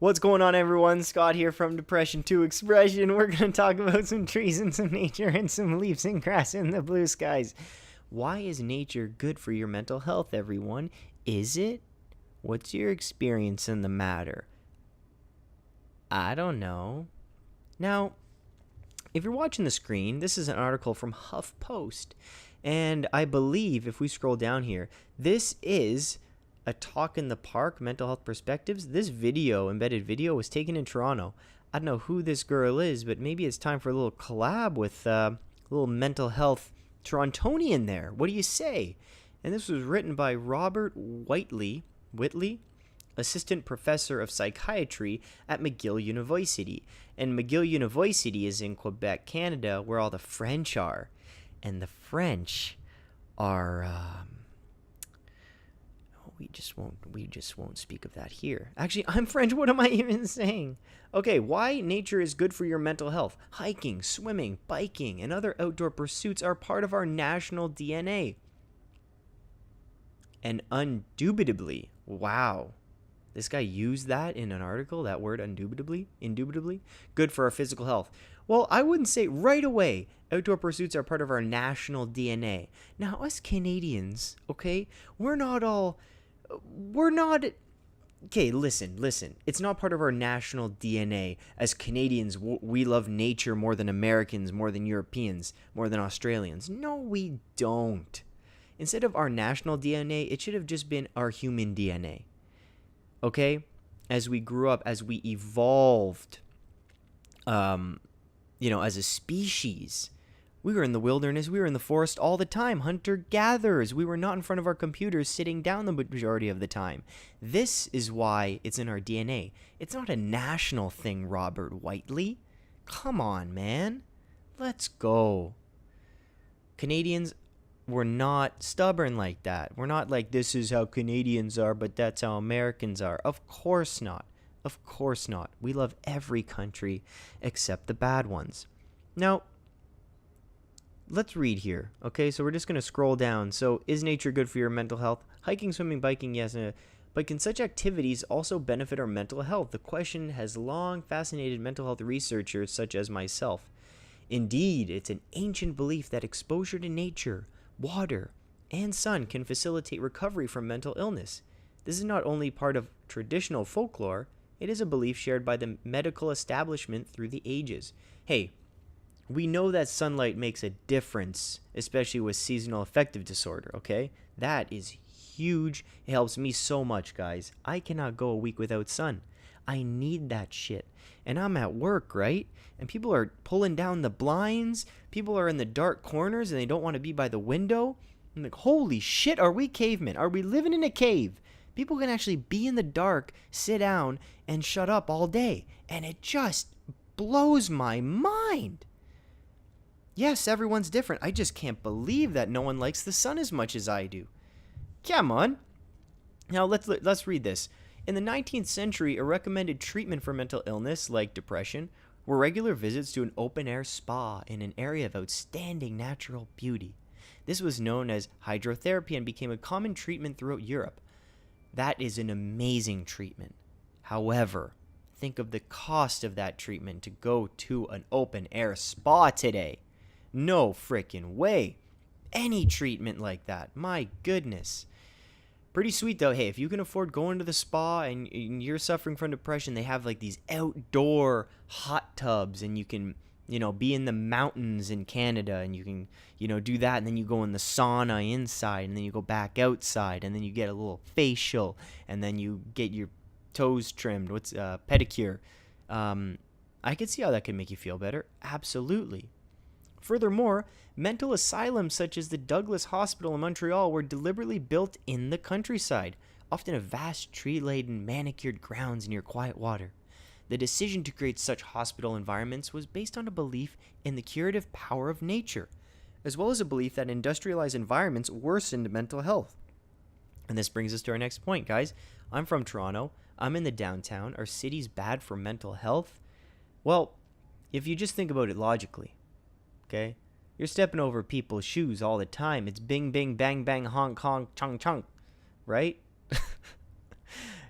What's going on, everyone? Scott here from Depression to Expression. We're going to talk about some trees and some nature and some leaves and grass in the blue skies. Why is nature good for your mental health, everyone? Is it? What's your experience in the matter? I don't know. Now, if you're watching the screen, this is an article from HuffPost. And I believe, if we scroll down here, this is a talk in the park, mental health perspectives. This video, embedded video, was taken in Toronto. I don't know who this girl is, but maybe it's time for a little collab with a little mental health Torontonian there. What do you say? And this was written by Robert Whitley, assistant professor of psychiatry at McGill University. And McGill University is in Quebec, Canada, where all the French are. And the French are we just won't speak of that here. Actually, I'm French. What am I even saying? Okay, why nature is good for your mental health. Hiking, swimming, biking, and other outdoor pursuits are part of our national DNA. And indubitably, wow. This guy used that in an article, that word indubitably, good for our physical health. Well, I wouldn't say right away outdoor pursuits are part of our national DNA. Now, us Canadians, okay, okay, listen. It's not part of our national DNA. As Canadians, we love nature more than Americans, more than Europeans, more than Australians. No, we don't. Instead of our national DNA, it should have just been our human DNA. Okay? As we grew up, as we evolved, as a species, we were in the wilderness, we were in the forest all the time, hunter-gatherers. We were not in front of our computers sitting down the majority of the time. This is why it's in our DNA. It's not a national thing, Robert Whitley. Come on, man. Let's go. Canadians, we're not stubborn like that. We're not like, this is how Canadians are, but that's how Americans are. Of course not. Of course not. We love every country except the bad ones. Now, let's read here. Okay, so we're just going to scroll down. So, is nature good for your mental health? Hiking, swimming, biking, yes. But can such activities also benefit our mental health? The question has long fascinated mental health researchers such as myself. Indeed, it's an ancient belief that exposure to nature, water, and sun can facilitate recovery from mental illness. This is not only part of traditional folklore, it is a belief shared by the medical establishment through the ages. Hey, we know that sunlight makes a difference, especially with seasonal affective disorder, okay? That is huge. It helps me so much, guys. I cannot go a week without sun. I need that shit. And I'm at work, right? And people are pulling down the blinds. People are in the dark corners and they don't want to be by the window. I'm like, holy shit, are we cavemen? Are we living in a cave? People can actually be in the dark, sit down, and shut up all day. And it just blows my mind. Yes, everyone's different. I just can't believe that no one likes the sun as much as I do. Come on. Now, let's read this. In the 19th century, a recommended treatment for mental illness, like depression, were regular visits to an open-air spa in an area of outstanding natural beauty. This was known as hydrotherapy and became a common treatment throughout Europe. That is an amazing treatment. However, think of the cost of that treatment to go to an open-air spa today. No frickin' way. Any treatment like that. My goodness. Pretty sweet though. Hey, if you can afford going to the spa and you're suffering from depression, they have like these outdoor hot tubs and you can, be in the mountains in Canada and you can, do that. And then you go in the sauna inside and then you go back outside and then you get a little facial and then you get your toes trimmed. Pedicure. I could see how that could make you feel better. Absolutely. Furthermore, mental asylums such as the Douglas Hospital in Montreal were deliberately built in the countryside, often a vast tree-laden, manicured grounds near quiet water. The decision to create such hospital environments was based on a belief in the curative power of nature, as well as a belief that industrialized environments worsened mental health. And this brings us to our next point, guys. I'm from Toronto. I'm in the downtown. Are cities bad for mental health? Well, if you just think about it logically, okay? You're stepping over people's shoes all the time. It's bing, bing, bang, bang, honk, honk, chunk, chunk, right?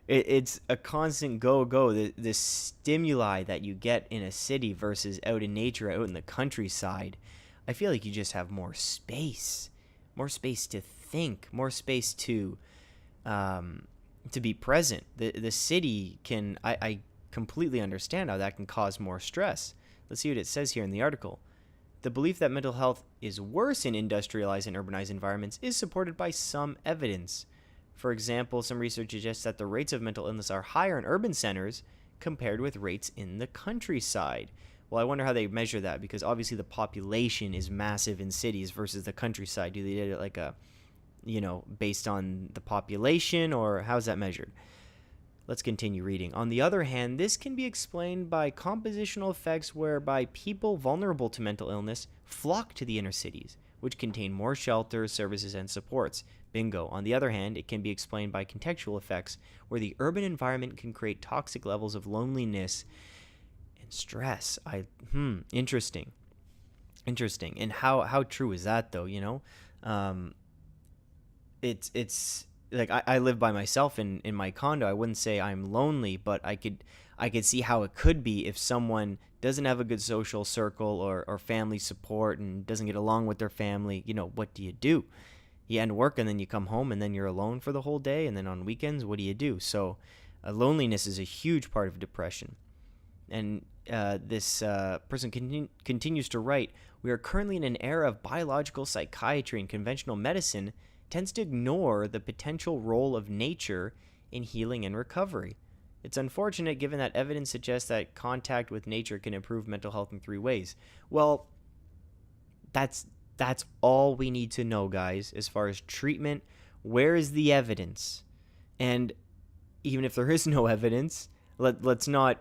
It's a constant go. The stimuli that you get in a city versus out in nature, out in the countryside, I feel like you just have more space to think, more space to be present. The city can, I completely understand how that can cause more stress. Let's see what it says here in the article. The belief that mental health is worse in industrialized and urbanized environments is supported by some evidence. For example, some research suggests that the rates of mental illness are higher in urban centers compared with rates in the countryside. Well, I wonder how they measure that, because obviously the population is massive in cities versus the countryside. Do they do it like based on the population, or how's that measured? Let's continue reading. On the other hand, this can be explained by compositional effects whereby people vulnerable to mental illness flock to the inner cities, which contain more shelters, services, and supports. Bingo. On the other hand, it can be explained by contextual effects where the urban environment can create toxic levels of loneliness and stress. Interesting. And how true is that, though? It's like I live by myself in my condo. I wouldn't say I'm lonely, but I could see how it could be if someone doesn't have a good social circle or family support and doesn't get along with their family. What do? You end work and then you come home and then you're alone for the whole day, and then on weekends, what do you do? So loneliness is a huge part of depression. And this person continues to write, we are currently in an era of biological psychiatry, and conventional medicine tends to ignore the potential role of nature in healing and recovery. It's unfortunate given that evidence suggests that contact with nature can improve mental health in 3 ways. Well, that's all we need to know, guys, as far as treatment. Where is the evidence? And even if there is no evidence, let's not...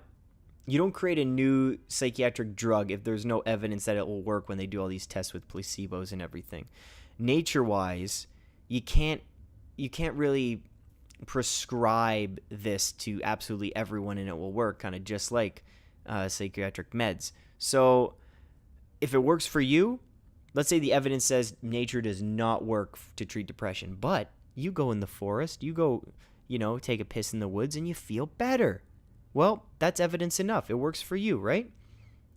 You don't create a new psychiatric drug if there's no evidence that it will work when they do all these tests with placebos and everything. Nature-wise, you can't really prescribe this to absolutely everyone and it will work, kind of just like psychiatric meds. So if it works for you, let's say the evidence says nature does not work to treat depression, but you go in the forest, you go, take a piss in the woods and you feel better. Well, that's evidence enough. It works for you, right?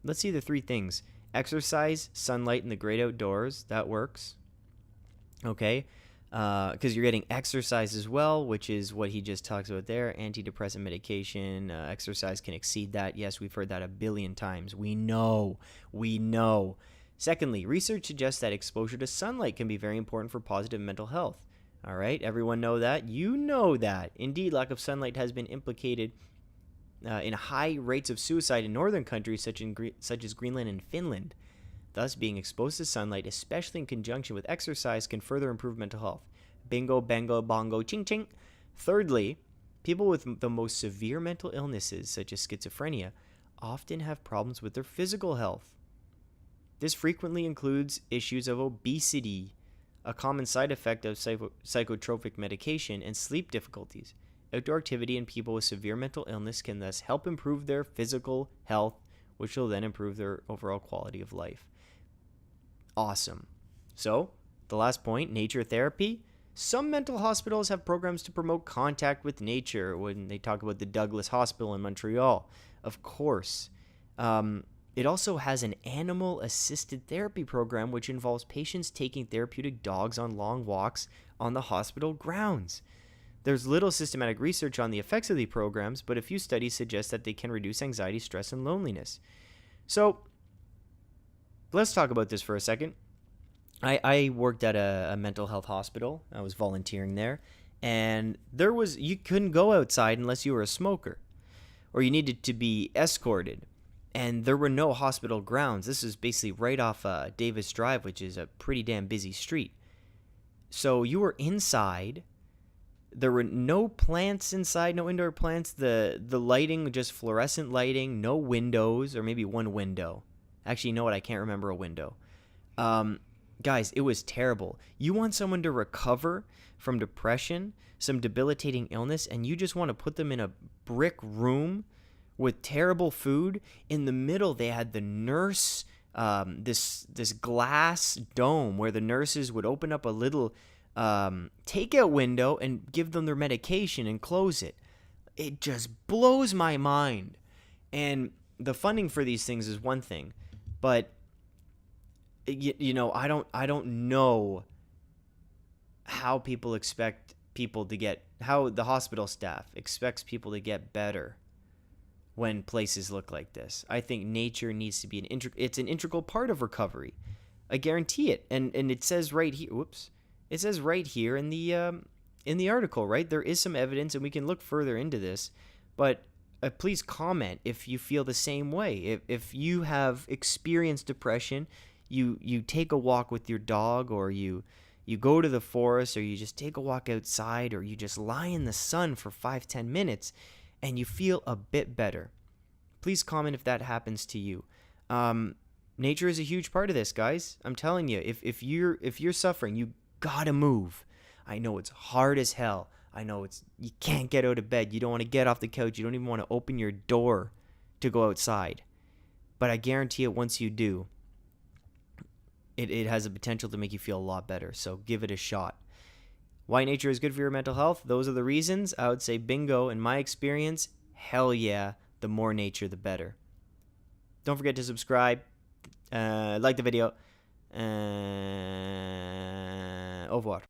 Let's see the 3 things. Exercise, sunlight, and the great outdoors. That works. Okay? Because you're getting exercise as well, which is what he just talks about there. Antidepressant medication, exercise can exceed that. Yes, we've heard that a billion times. We know. Secondly, research suggests that exposure to sunlight can be very important for positive mental health. All right, everyone know that? You know that. Indeed, lack of sunlight has been implicated in high rates of suicide in northern countries such as Greenland and Finland. Thus, being exposed to sunlight, especially in conjunction with exercise, can further improve mental health. Bingo, bango, bongo, ching, ching. Thirdly, people with the most severe mental illnesses, such as schizophrenia, often have problems with their physical health. This frequently includes issues of obesity, a common side effect of psychotropic medication, and sleep difficulties. Outdoor activity in people with severe mental illness can thus help improve their physical health, which will then improve their overall quality of life. Awesome. So, the last point, nature therapy. Some mental hospitals have programs to promote contact with nature. When they talk about the Douglas Hospital in Montreal, of course. It also has an animal-assisted therapy program, which involves patients taking therapeutic dogs on long walks on the hospital grounds. There's little systematic research on the effects of these programs, but a few studies suggest that they can reduce anxiety, stress, and loneliness. So, let's talk about this for a second. I worked at a mental health hospital. I was volunteering there. And you couldn't go outside unless you were a smoker. Or you needed to be escorted. And there were no hospital grounds. This is basically right off Davis Drive, which is a pretty damn busy street. So you were inside. There were no plants inside, no indoor plants. The lighting, just fluorescent lighting, no windows, or maybe one window. Actually, you know what? I can't remember a window. Guys, it was terrible. You want someone to recover from depression, some debilitating illness, and you just want to put them in a brick room with terrible food. In the middle, they had the nurse, this glass dome where the nurses would open up a little takeout window and give them their medication and close it. it just blows my mind. And the funding for these things is one thing, but I don't know how people expect people to get, how the hospital staff expects people to get better when places look like this. I think nature needs to be it's an integral part of recovery. I guarantee it. And it says right here, it says right here in the article, right? There is some evidence, and we can look further into this, but please comment if you feel the same way. If you have experienced depression, you take a walk with your dog, or you go to the forest, or you just take a walk outside, or you just lie in the sun for 5-10 minutes and you feel a bit better. Please comment if that happens to you. Nature is a huge part of this, guys. I'm telling you, if you're suffering, you gotta move. I know it's hard as hell. I know you can't get out of bed. You don't want to get off the couch. You don't even want to open your door to go outside. But I guarantee it, once you do, it has the potential to make you feel a lot better. So give it a shot. Why nature is good for your mental health? Those are the reasons. I would say bingo. In my experience, hell yeah, the more nature, the better. Don't forget to subscribe, like the video. Au revoir.